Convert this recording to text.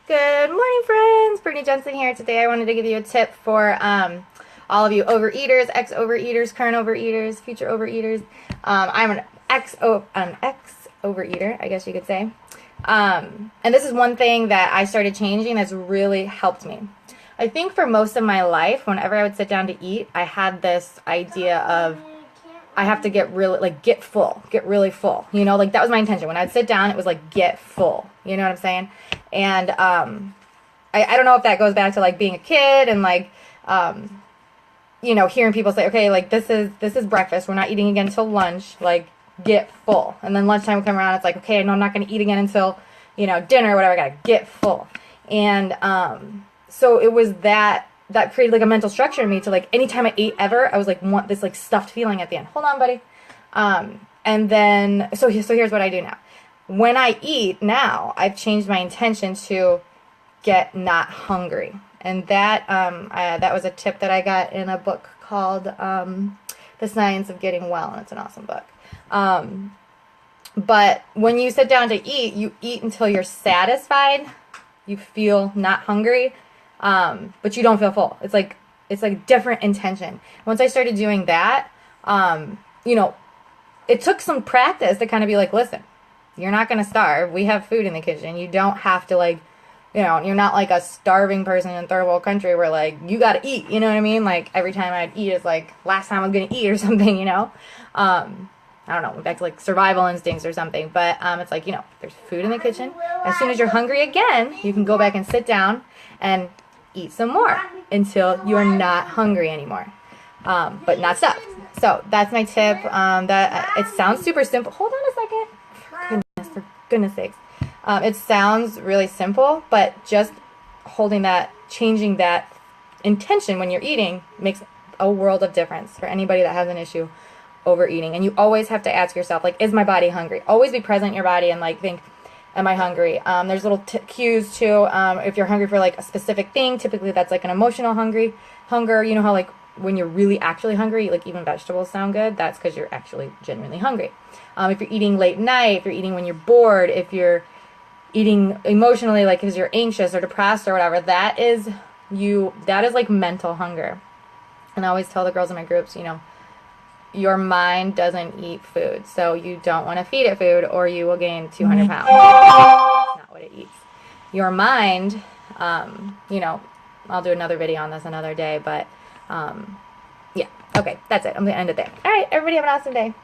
Good morning, friends. Brittany Jensen here. Today I wanted to give you a tip for all of you overeaters, ex-overeaters, current overeaters, future overeaters. I'm an ex-overeater, I guess you could say. And this is one thing that I started changing that's really helped me. I think for most of my life, whenever I would sit down to eat, I had this idea of I have to get really, get full, get really full. You know, that was my intention. When I'd sit down, it was get full. You know what I'm saying? And I don't know if that goes back to being a kid and hearing people say, okay, this is breakfast. We're not eating again until lunch. Get full. And then lunchtime would come around. It's okay, no, I'm not going to eat again until dinner or whatever. I got to get full. And so it was that created a mental structure in me to anytime I ate ever, I was want this stuffed feeling at the end. Hold on, buddy. And then so here's what I do now. When I eat now, I've changed my intention to get not hungry. And that that was a tip that I got in a book called The Science of Getting Well, and it's an awesome book. But when you sit down to eat, you eat until you're satisfied. You feel not hungry. But you don't feel full. It's different intention. Once I started doing that, it took some practice to kind of be listen, you're not going to starve. We have food in the kitchen. You don't have to you're not a starving person in third world country where you got to eat, you know what I mean? Every time I'd eat is last time I'm going to eat or something, I don't know, back to survival instincts or something, but it's there's food in the kitchen. As soon as you're hungry again, you can go back and sit down and eat some more until you're not hungry anymore, but not stuffed. So that's my tip. It sounds super simple. Hold on a second. For goodness sakes. It sounds really simple, but just changing that intention when you're eating makes a world of difference for anybody that has an issue overeating. And you always have to ask yourself, is my body hungry? Always be present in your body and think, am I hungry? There's little cues too. If you're hungry for a specific thing, typically that's an emotional hunger. You know how when you're really actually hungry, even vegetables sound good. That's because you're actually genuinely hungry. If you're eating late night, if you're eating when you're bored, if you're eating emotionally, because you're anxious or depressed or whatever, that is mental hunger. And I always tell the girls in my groups, your mind doesn't eat food, so you don't want to feed it food or you will gain 200 pounds. That's not what it eats. Your mind, I'll do another video on this another day, but yeah, okay, that's it. I'm going to end it there. All right, everybody have an awesome day. Bye.